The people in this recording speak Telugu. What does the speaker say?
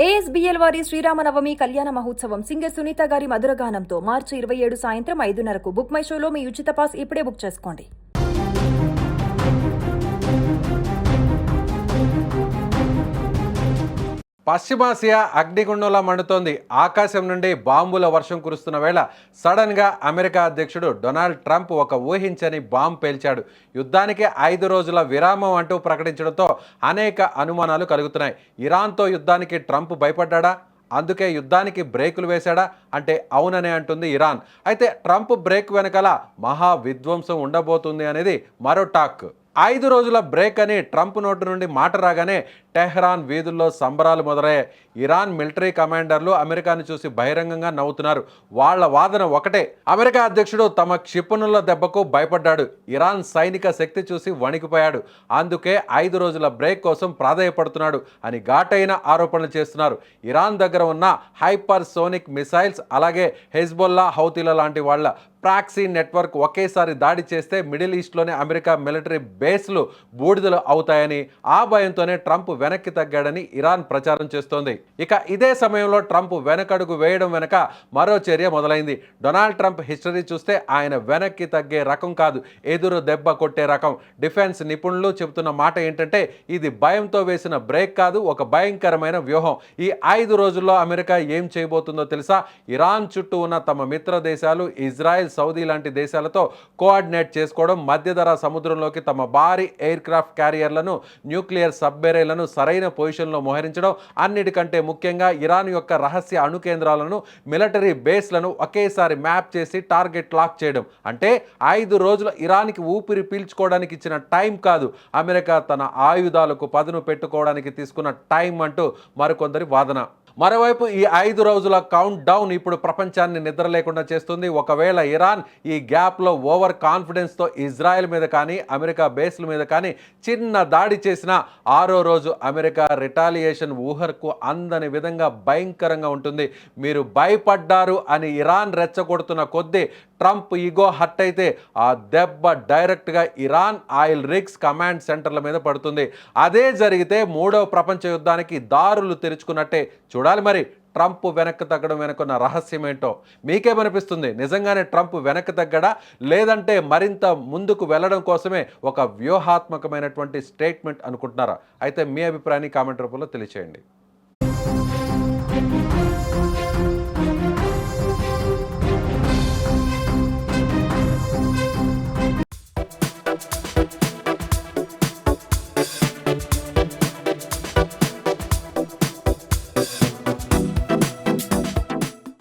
ఏఎస్బీఎల్ వారి శ్రీరామనవమి కళ్యాణ మహోత్సవం సింగర్ సునీత గారి మధురగానంతో మార్చి 27 సాయంత్రం 5:30కు బుక్ మై షోలో మీ ఉచిత పాస్ ఇప్పుడే బుక్ చేసుకోండి. పశ్చిమాసియా అగ్నిగుండంలా మండుతోంది. ఆకాశం నుండి బాంబుల వర్షం కురుస్తున్న వేళ సడన్గా అమెరికా అధ్యక్షుడు డొనాల్డ్ ట్రంప్ ఒక ఊహించని బాంబు పేల్చాడు. యుద్ధానికి 5 రోజుల విరామం అంటూ ప్రకటించడంతో అనేక అనుమానాలు కలుగుతున్నాయి. ఇరాన్తో యుద్ధానికి ట్రంప్ భయపడ్డా? అందుకే యుద్ధానికి బ్రేకులు వేశాడా అంటే అవుననే అంటుంది ఇరాన్. అయితే ట్రంప్ బ్రేక్ వెనకాల మహా విధ్వంసం ఉండబోతుంది అనేది మరో టాక్. 5 రోజుల బ్రేక్ అని ట్రంప్ నోటు నుండి మాట రాగానే టెహ్రాన్ వీధుల్లో సంబరాలు మొదలయ్యాయి. ఇరాన్ మిలిటరీ కమాండర్లు అమెరికాను చూసి బహిరంగంగా నవ్వుతున్నారు. వాళ్ల వాదన ఒకటే, అమెరికా అధ్యక్షుడు తమ క్షిపణుల దెబ్బకు భయపడ్డాడు, ఇరాన్ సైనిక శక్తి చూసి వణికిపోయాడు, అందుకే 5 రోజుల బ్రేక్ కోసం ప్రాధాయపడుతున్నాడు అని ఘాటైన ఆరోపణలు చేస్తున్నారు. ఇరాన్ దగ్గర ఉన్న హైపర్ సోనిక్ మిసైల్స్, అలాగే హెజ్బొల్లా, హౌతీల లాంటి వాళ్ళ ప్రాక్సీ నెట్వర్క్ ఒకేసారి దాడి చేస్తే మిడిల్ ఈస్ట్లోనే అమెరికా మిలిటరీ బేస్లు బూడిదలు అవుతాయని, ఆ భయంతోనే ట్రంప్ వెనక్కి తగ్గాడని ఇరాన్ ప్రచారం చేస్తోంది. ఇక ఇదే సమయంలో ట్రంప్ వెనకడుగు వేయడం వెనక మరో చర్య మొదలైంది. డొనాల్డ్ ట్రంప్ హిస్టరీ చూస్తే ఆయన వెనక్కి తగ్గే రకం కాదు, ఎదురు దెబ్బ కొట్టే రకం. డిఫెన్స్ నిపుణులు చెబుతున్న మాట ఏంటంటే ఇది భయంతో వేసిన బ్రేక్ కాదు, ఒక భయంకరమైన వ్యూహం. ఈ 5 రోజుల్లో అమెరికా ఏం చేయబోతుందో తెలుసా? ఇరాన్ చుట్టూ ఉన్న తమ మిత్ర దేశాలు ఇజ్రాయెల్, సౌదీ లాంటి దేశాలతో కోఆర్డినేట్ చేసుకోవడం, మధ్యధరా సముద్రంలోకి తమ భారీ ఎయిర్ క్రాఫ్ట్ క్యారియర్లను, న్యూక్లియర్ సబ్మెరైన్లను సరైన పొజిషన్లో మోహరించడం, అన్నిటికంటే ముఖ్యంగా ఇరాన్ యొక్క రహస్య అణు కేంద్రాలను, మిలిటరీ బేస్లను ఒకేసారి మ్యాప్ చేసి టార్గెట్ లాక్ చేయడం. అంటే 5 రోజులు ఇరాన్కి ఊపిరి పీల్చుకోవడానికి ఇచ్చిన టైం కాదు, అమెరికా తన ఆయుధాలకు పదును పెట్టుకోవడానికి తీసుకున్న టైం అంటూ మరికొందరి వాదన. మరోవైపు ఈ 5 రోజుల కౌంట్ డౌన్ ఇప్పుడు ప్రపంచాన్ని నిద్ర లేకుండా చేస్తుంది. ఒకవేళ ఇరాన్ ఈ గ్యాప్లో ఓవర్ కాన్ఫిడెన్స్తో ఇజ్రాయెల్ మీద కానీ, అమెరికా బేస్ల మీద కానీ చిన్న దాడి చేసిన 6వ రోజు అమెరికా రిటాలియేషన్ ఊహకు అందని విధంగా భయంకరంగా ఉంటుంది. మీరు భయపడ్డారు అని ఇరాన్ రెచ్చగొడుతున్న కొద్దీ ట్రంప్ ఈగో హర్ట్ అయితే ఆ దెబ్బ డైరెక్ట్గా ఇరాన్ ఆయిల్ రిగ్స్ కమాండ్ సెంటర్ల మీద పడుతుంది. అదే జరిగితే 3వ ప్రపంచ యుద్ధానికి దారులు తెరుచుకున్నట్టే. చూడాలి మరి ట్రంప్ వెనక్కి తగ్గడం వెనుకున్న రహస్యం ఏంటో. మీకేమనిపిస్తుంది? నిజంగానే ట్రంప్ వెనక్కి తగ్గడా, లేదంటే మరింత ముందుకు వెళ్ళడం కోసమే ఒక వ్యూహాత్మకమైనటువంటి స్టేట్మెంట్ అనుకుంటున్నారా? అయితే మీ అభిప్రాయాన్ని కామెంట్ రూపంలో తెలియచేయండి.